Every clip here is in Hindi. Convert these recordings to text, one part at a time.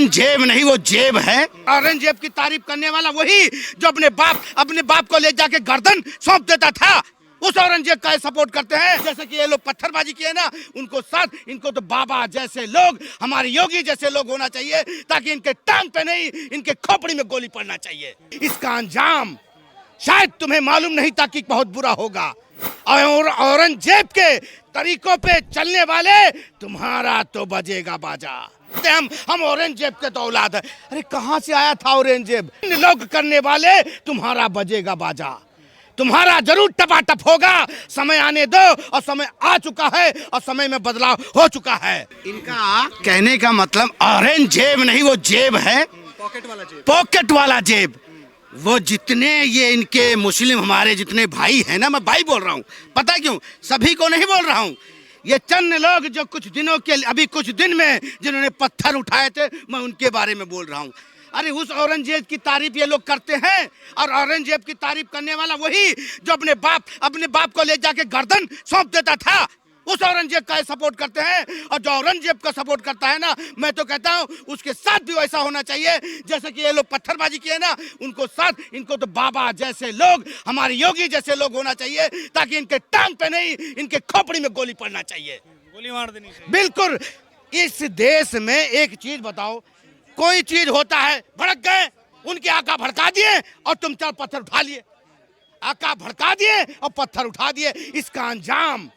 औरंगजेब नहीं, वो जेब है। औरंगजेब की तारीफ करने वाला वही जो अपने बाप को ले जाके गर्दन सौंप देता था, उस औरंगजेब का सपोर्ट करते हैं। जैसे कि ये लोग पत्थरबाजी किए ना, उनको साथ इनको तो बाबा जैसे लोग, हमारे योगी जैसे लोग होना चाहिए, ताकि इनके टांग पे नहीं, इनके खोपड़ी में गोली पड़ना चाहिए। इसका अंजाम शायद तुम्हें मालूम नहीं था कि बहुत बुरा होगा। और औरंगजेब के तरीकों पे चलने वाले तुम्हारा तो बजेगा बाजा। हम औरंगजेब के तो औलाद है। अरे कहां से आया था औरंगजेब? लोग करने वाले तुम्हारा बजेगा बाजा, तुम्हारा जरूर टपाटप होगा। समय आने दो, और समय आ चुका है, और समय में बदलाव हो चुका है। इनका कहने का मतलब औरंगजेब नहीं, वो जेब है, पॉकेट वाला जेब। वो जितने ये इनके मुस्लिम हमारे जितने भाई हैं ना, मैं भाई बोल रहा हूँ, पता क्यों? सभी को नहीं बोल रहा हूँ। ये चंद लोग जो कुछ दिनों के, अभी कुछ दिन में जिन्होंने पत्थर उठाए थे, मैं उनके बारे में बोल रहा हूँ। अरे उस औरंगजेब की तारीफ ये लोग करते हैं, और औरंगजेब की तारीफ करने वाला वही जो अपने बाप को ले जाके गर्दन सौंप देता था, उस औरंगजेब का सपोर्ट करते हैं। और जो औरंगजेब का सपोर्ट करता है ना, मैं तो कहता हूँ उसके साथ भी वैसा होना चाहिए जैसे कि ये लोग पत्थरबाजी किए ना, उनको साथ इनको तो बाबा जैसे लोग, हमारे योगी जैसे लोग होना चाहिए, ताकि इनके टांग पे नहीं, इनके खोपड़ी में गोली पड़ना चाहिए, गोली मार देनी चाहिए। बिल्कुल। इस देश में एक चीज बताओ, कोई चीज होता है, भड़क गए, उनके आका भड़का दिए और तुम 4 पत्थर उठा लिए। आका भड़का दिए और पत्थर उठा दिए। इसका अंजाम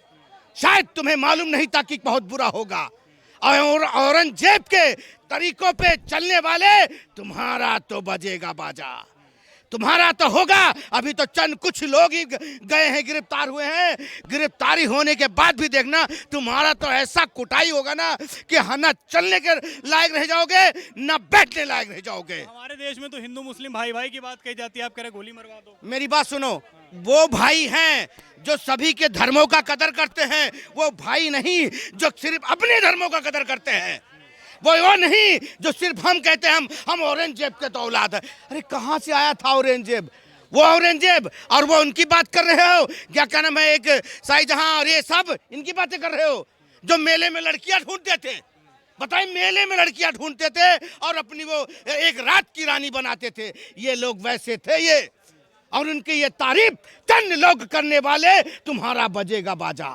शायद तुम्हें मालूम नहीं था कि बहुत बुरा होगा। और औरंगजेब के तरीकों पे चलने वाले तुम्हारा तो बजेगा बाजा, तुम्हारा तो होगा। अभी तो चंद कुछ लोग ही गए हैं, गिरफ्तार हुए हैं। गिरफ्तारी होने के बाद भी देखना, तुम्हारा तो ऐसा कुटाई होगा ना कि ना चलने के लायक रह जाओगे, ना बैठने लायक रह जाओगे। हमारे देश में तो हिंदू मुस्लिम भाई भाई की बात कही जाती है, आप कह रहे गोली मरवा दो। मेरी बात सुनो, वो भाई हैं जो सभी के धर्मों का कदर करते हैं। वो भाई नहीं जो सिर्फ अपने धर्मों का कदर करते हैं। वो नहीं जो सिर्फ हम कहते हैं हम औरंगजेब के तो औलाद है। अरे कहां से आया था औरंगजेब? वो औरंगजेब, और वो उनकी बात कर रहे हो, क्या कहना, मैं एक शाहजहां और ये सब इनकी बातें कर रहे हो, जो मेले में लड़कियां ढूंढते थे। बताइए, मेले में लड़कियां ढूंढते थे और अपनी वो एक रात की रानी बनाते थे। ये लोग वैसे थे ये, और उनकी ये तारीफ चंद लोग करने वाले तुम्हारा बजेगा बाजा,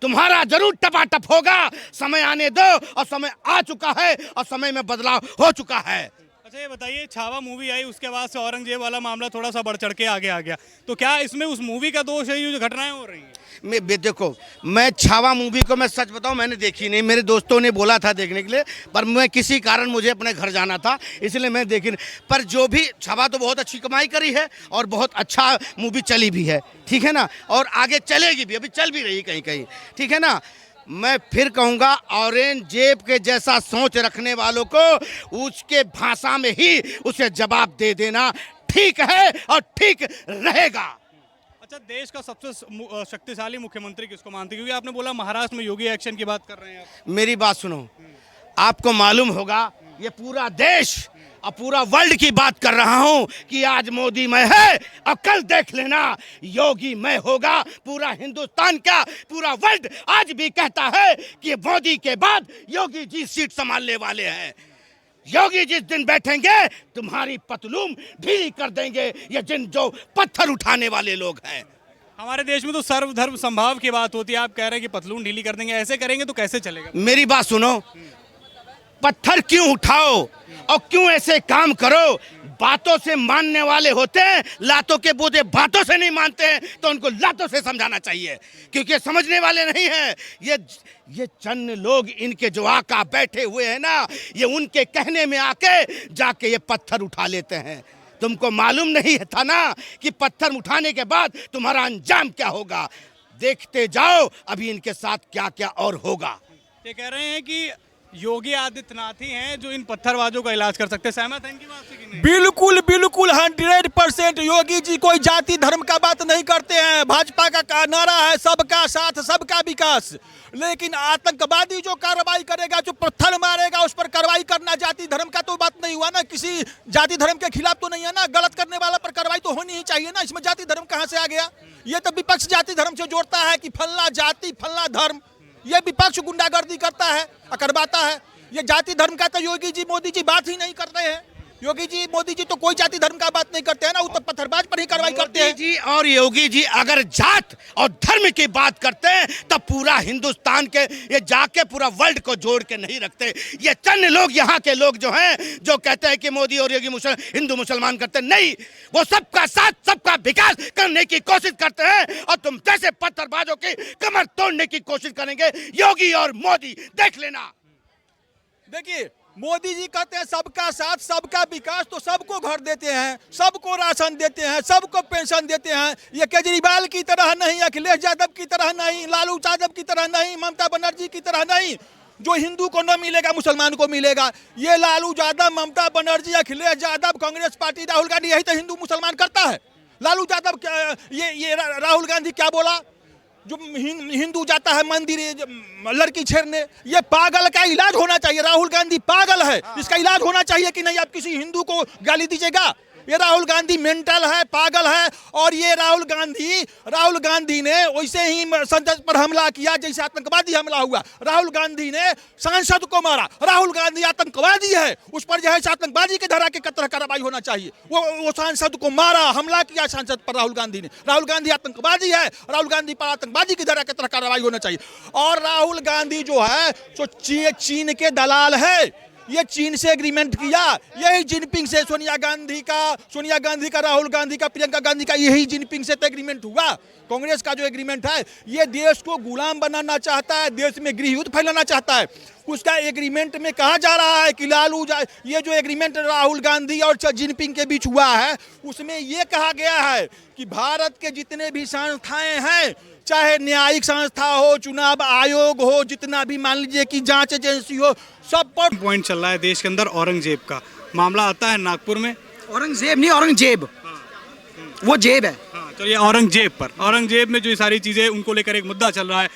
तुम्हारा जरूर टपाटप होगा। समय आने दो, और समय आ चुका है, और समय में बदलाव हो चुका है। अच्छा ये बताइए, छावा मूवी आई उसके बाद से औरंगजेब वाला मामला थोड़ा सा बढ़ चढ़ के आगे आ गया, तो क्या इसमें उस मूवी का दोष है, ये जो घटनाएं हो रही हैं? देखो, मैं छावा मूवी को, मैं सच बताऊं, मैंने देखी नहीं। मेरे दोस्तों ने बोला था देखने के लिए, पर मैं किसी कारण मुझे अपने घर जाना था, इसलिए मैं देखी नहीं। पर जो भी, छावा तो बहुत अच्छी कमाई करी है और बहुत अच्छा मूवी चली भी है, ठीक है ना, और आगे चलेगी भी, अभी चल भी रही कहीं कहीं, ठीक है ना। मैं फिर कहूँगा, औरंगजेब के जैसा सोच रखने वालों को उसके भाषा में ही उसे जवाब दे देना ठीक है और ठीक रहेगा। अच्छा, देश का सबसे शक्तिशाली मुख्यमंत्री किसको मानते हैं? क्योंकि आपने बोला महाराष्ट्र में योगी एक्शन की बात कर रहे हैं आप। मेरी बात सुनो, आपको मालूम होगा ये पूरा देश और पूरा वर्ल्ड की बात कर रहा हूं कि आज मोदी में है और कल देख लेना योगी में होगा। पूरा हिंदुस्तान का, पूरा वर्ल्ड आज भी कहता है कि मोदी के बाद योगी जी सीट संभालने वाले हैं। योगी जिस दिन बैठेंगे तुम्हारी पतलून ढीली कर देंगे ये जो पत्थर उठाने वाले लोग हैं। हमारे देश में तो सर्वधर्म संभाव की बात होती है, आप कह रहे हैं कि पतलून ढीली कर देंगे, ऐसे करेंगे तो कैसे चलेगा? मेरी बात सुनो, पत्थर क्यों उठाओ और क्यों ऐसे काम करो? बातों से मानने वाले होते हैं, लातों के बूते बातों से नहीं मानते हैं, तो उनको लातों से समझाना चाहिए, क्योंकि समझने वाले नहीं हैं। ये चंद लोग, इनके जो आका बैठे हुए हैं ना, ये उनके कहने में आके जाके ये पत्थर उठा लेते हैं। तुमको मालूम नहीं था ना कि पत्थर उठाने के बाद तुम्हारा अंजाम क्या होगा? देखते जाओ अभी इनके साथ क्या क्या और होगा। ये कह रहे हैं कि योगी आदित्यनाथ ही हैं जो इन पत्थरबाजों का इलाज कर सकते हैं, सहमत हैं इनकी बात से कि नहीं? बिल्कुल बिल्कुल 100% योगी जी कोई जाति धर्म का बात नहीं करते हैं। भाजपा का नारा है सबका साथ सबका विकास, लेकिन आतंकवादी जो कार्रवाई करेगा, जो पत्थर मारेगा, उस पर कार्रवाई करना जाति धर्म का तो बात नहीं हुआ ना, किसी जाति धर्म के खिलाफ तो नहीं है ना। गलत करने वाला पर कार्रवाई तो होनी ही चाहिए ना, इसमें जाति धर्म कहाँ से आ गया? ये तो विपक्ष जाति धर्म से जोड़ता है कि फलना जाति फलना धर्म, ये विपक्ष गुंडागर्दी करता है, करवाता है। ये जाति धर्म का तो योगी जी मोदी जी बात ही नहीं कर रहे हैं। योगी जी मोदी जी तो कोई जाति धर्म का बात नहीं करते हैं ना, वो तो पत्थरबाज पर ही कार्रवाई करते हैं। मोदी जी और योगी जी अगर जात और धर्म की बात करते हैं तब पूरा हिंदुस्तान के ये जाके पूरा वर्ल्ड को जोड़ के नहीं रखते। ये चंद लोग यहाँ के लोग जो हैं जो कहते हैं कि मोदी और योगी हिंदू मुसलमान करते नहीं, वो सबका साथ सबका विकास करने की कोशिश करते हैं और तुम जैसे पत्थरबाजों की कमर तोड़ने की कोशिश करेंगे योगी और मोदी, देख लेना। देखिए मोदी जी कहते हैं सबका साथ सबका विकास, तो सबको घर देते हैं, सबको राशन देते हैं, सबको पेंशन देते हैं। ये केजरीवाल की तरह नहीं, अखिलेश यादव की तरह नहीं, लालू यादव की तरह नहीं, ममता बनर्जी की तरह नहीं, जो हिंदू को न मिलेगा मुसलमान को मिलेगा। ये लालू यादव, ममता बनर्जी, अखिलेश यादव, कांग्रेस पार्टी, राहुल गांधी, यही तो हिंदू मुसलमान करता है। लालू यादव ये राहुल गांधी क्या बोला, जो हिंदू जाता है मंदिर लड़की छेड़ने, ये पागल का इलाज होना चाहिए। राहुल गांधी पागल है, इसका इलाज होना चाहिए कि नहीं। आप किसी हिंदू को गाली दीजिएगा, ये राहुल गांधी मेंटल है, पागल है। और ये राहुल गांधी ने वैसे ही संसद पर हमला किया जैसे आतंकवादी हमला हुआ। राहुल गांधी ने सांसद को मारा, राहुल गांधी आतंकवादी है, उस पर जो है आतंकवादी के धारा के तहत कार्रवाई होना चाहिए। वो सांसद को मारा, हमला किया सांसद पर राहुल गांधी ने। राहुल गांधी आतंकवादी है, राहुल गांधी पर आतंकवादी की धारा के तहत कार्रवाई होना चाहिए। और राहुल गांधी जो है जो चीन के दलाल है, ये चीन से एग्रीमेंट किया, यही जिनपिंग से सोनिया गांधी का, राहुल गांधी का, प्रियंका गांधी का, यही जिनपिंग से तो एग्रीमेंट हुआ। कांग्रेस का जो एग्रीमेंट है ये देश को गुलाम बनाना चाहता है, देश में गृह युद्ध फैलाना चाहता है। उसका एग्रीमेंट में कहा जा रहा है कि ये जो एग्रीमेंट राहुल गांधी और जिनपिंग के बीच हुआ है उसमें ये कहा गया है कि भारत के जितने भी संस्थाएं हैं, चाहे न्यायिक संस्था हो, चुनाव आयोग हो, जितना भी मान लीजिए कि जांच एजेंसी हो, सब पर पॉइंट चल रहा है देश के अंदर औरंगजेब का मामला आता है नागपुर में। औरंगजेब नहीं, औरंगजेब, वो जेब है। हाँ, तो ये औरंगजेब में जो ये सारी चीज़ें उनको लेकर एक मुद्दा चल रहा है।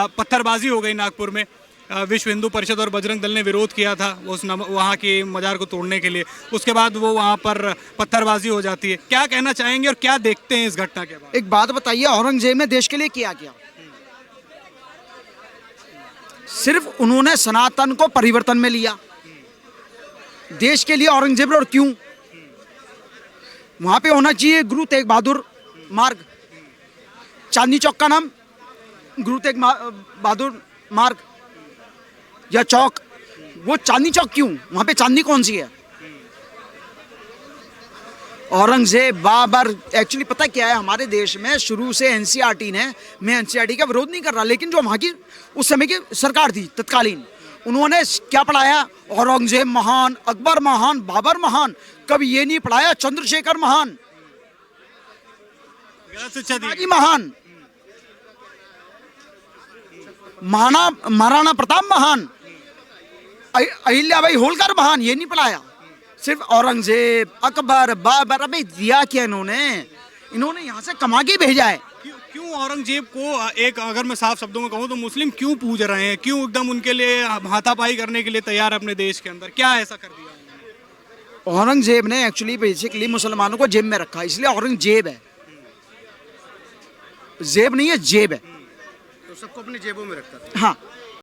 पत्थरबाजी हो गई नागपुर में, विश्व हिंदू परिषद और बजरंग दल ने विरोध किया था वहाँ की मजार को तोड़ने के लिए। उसके बाद वो वहाँ पर पत्थरबाजी हो जाती है। क्या कहना चाहेंगे और क्या देखते हैं इस घटना के बाद? एक बात बताइए, औरंगजेब ने देश के लिए क्या किया? सिर्फ उन्होंने सनातन को परिवर्तन में लिया देश के लिए। औरंगजेब और क्यों? वहां पे होना चाहिए गुरु तेग बहादुर मार्ग, चांदनी चौक का नाम गुरु तेग बहादुर मार्ग या चौक। वो चांदनी चौक क्यों? वहां पे चांदनी कौन सी है? औरंगजेब, बाबर, एक्चुअली पता क्या है, हमारे देश में शुरू से एनसीईआरटी ने, मैं एनसीईआरटी का विरोध नहीं कर रहा, लेकिन जो वहाँ की उस समय की सरकार थी तत्कालीन, उन्होंने क्या पढ़ाया? औरंगजेब महान, अकबर महान, बाबर महान। कभी ये नहीं पढ़ाया चंद्रशेखर महान, शिवाजी महान, महाराणा प्रताप महान, अहिल्याबाई होलकर महान। ये नहीं पढ़ाया, सिर्फ औरंगजेब, अकबर, बाबर। अबे दिया क्या इन्होंने यहाँ से कमा के भेजा है। क्यों औरंगजेब को, एक अगर मैं साफ शब्दों में कहूँ तो मुस्लिम क्यों पूज रहे हैं? क्यों एकदम उनके लिए हाथापाई करने के लिए तैयार अपने देश के अंदर? क्या ऐसा कर दिया? औरंगजेब ने एक्चुअली बेसिकली मुसलमानों को जेब में रखा, इसलिए औरंगजेब है। जेब नहीं है, जेब है। तो सबको अपनी जेबों में रखता था। हाँ,